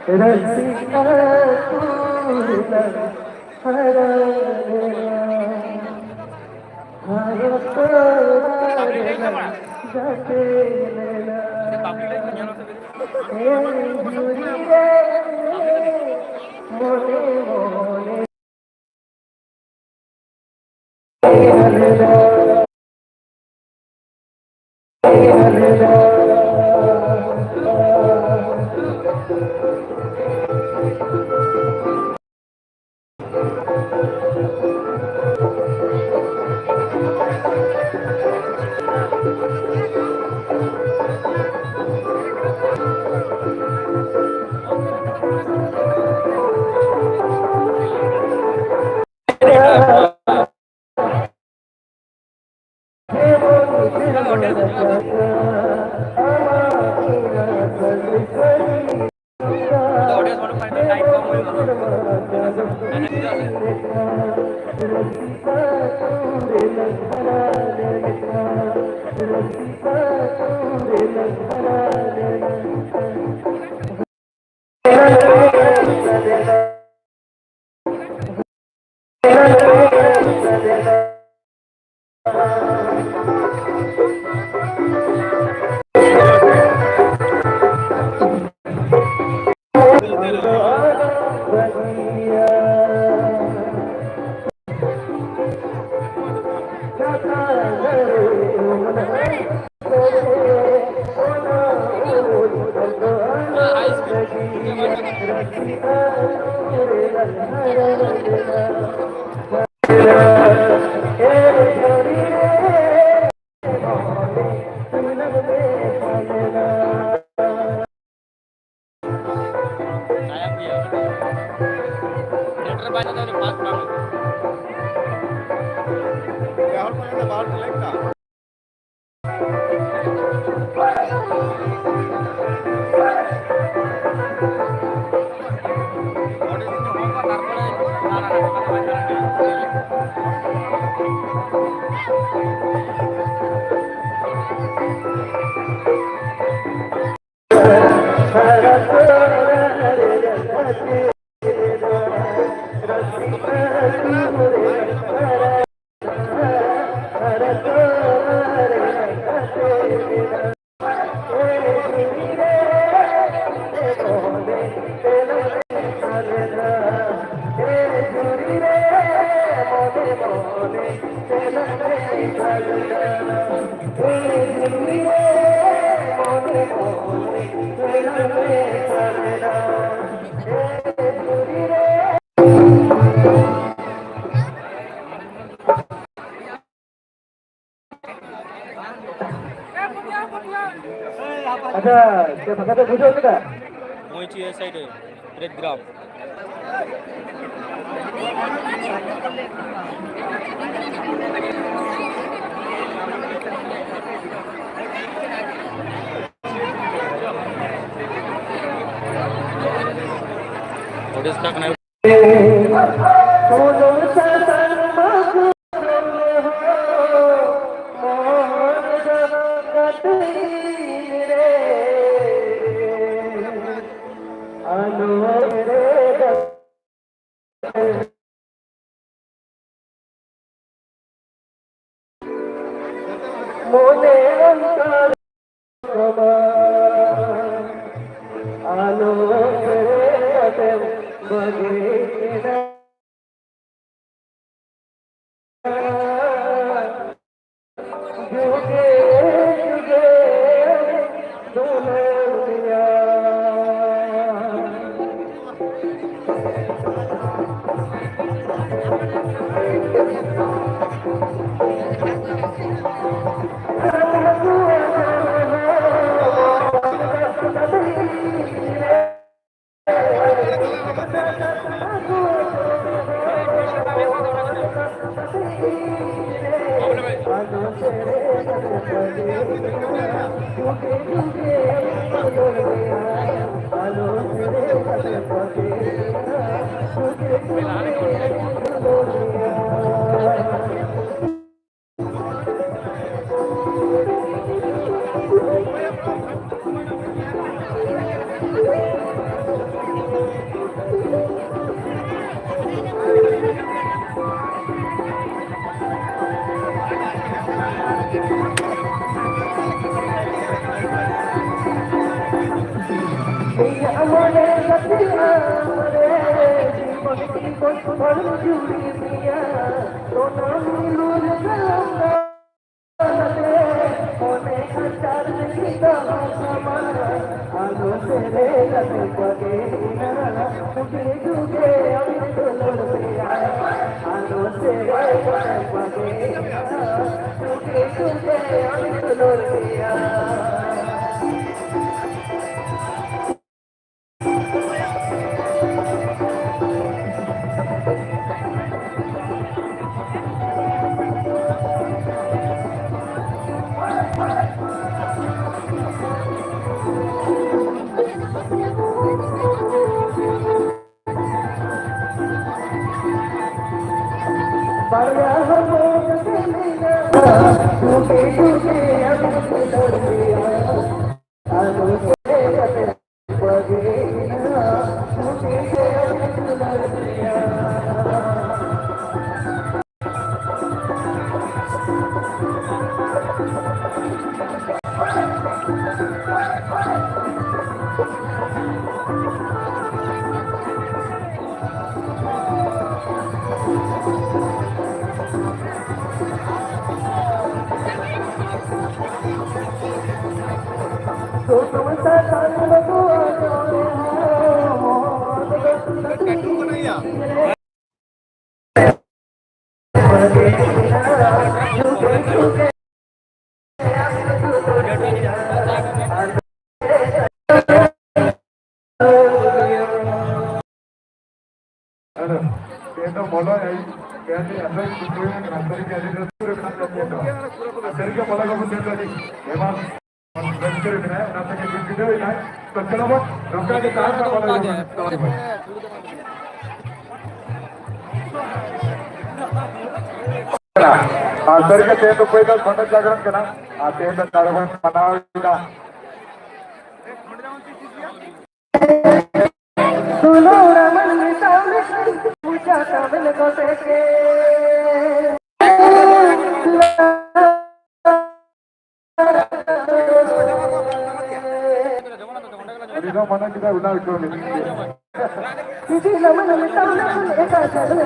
रसिका तूने हरा हर तोरा जटे लेना हे जुरी रे मोने मोने अच्छा क्या पता है बुझो क्या मोइची a side red gram What is stuck now? Antara kita itu pun mana jalan kena, ada yang taruhan mana kita. Solo raman misalnya, puja kami kau teke. Jadi mana kita ulah itu ni. Jadi raman misalnya, eka jalan.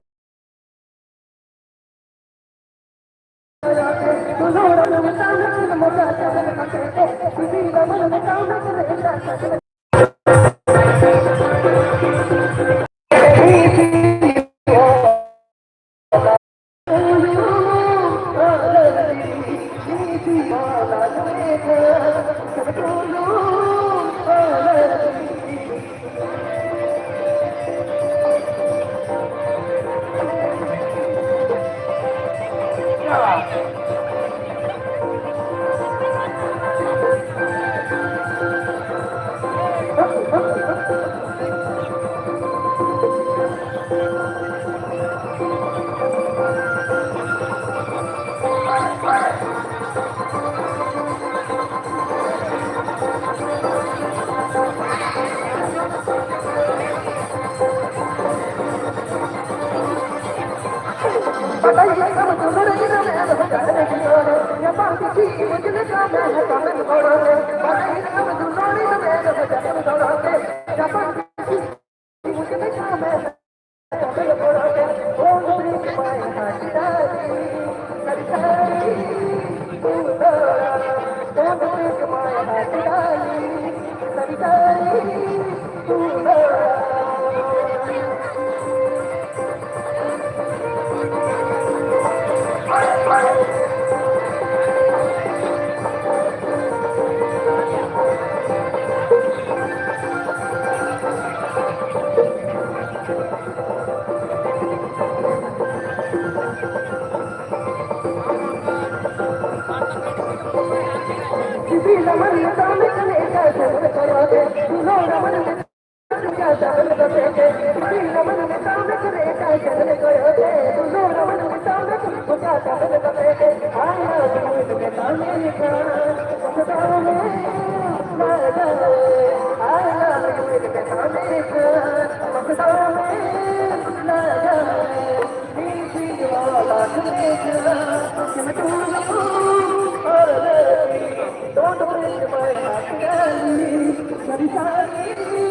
Don't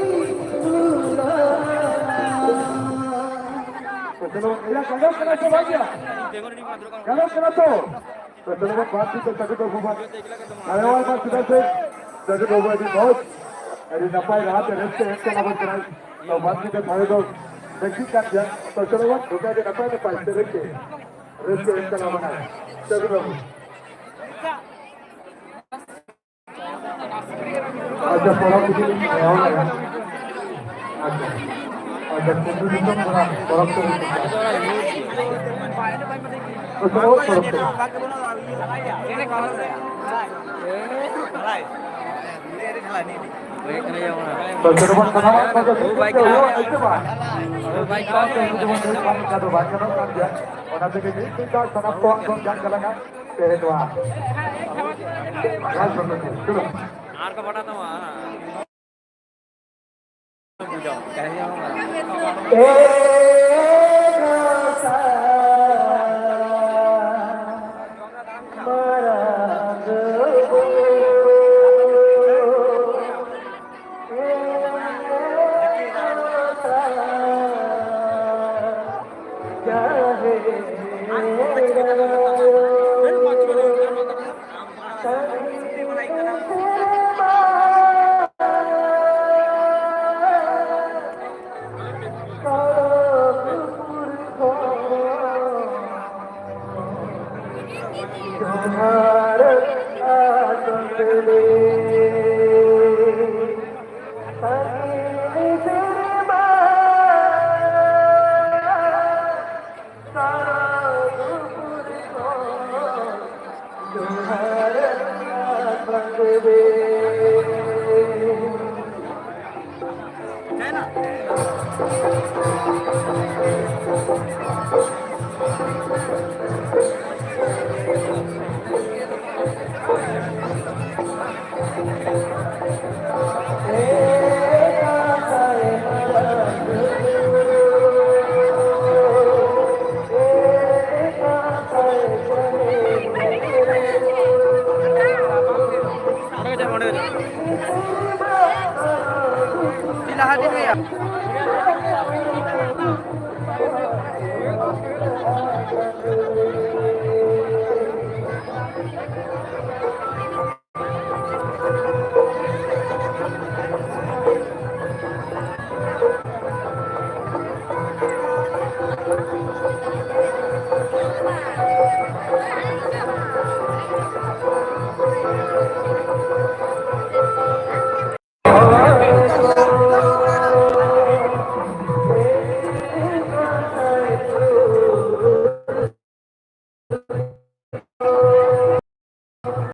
Kalau ya kalau kena sebagia. Kalau kena tu. Kalau baat kita tak kita buat. Kalau baat kita se tak kita buat di bawah. Ada nampai rahat rest kena buat kerai. Kalau baat kita thare tu. Dekhi kan ya. Kalau baat bukan ada nampai nampai rest kena mana. Tak kita. Ada orang di sini. Ada kunci itu orang tu. Betul betul. Bercermin kenapa pada itu bah. Baik kau itu kami kado baca kan dia. Orang tu ini kita sana tuan jangan kalangan kedua. Jangan betul. आर का बड़ा था वहाँ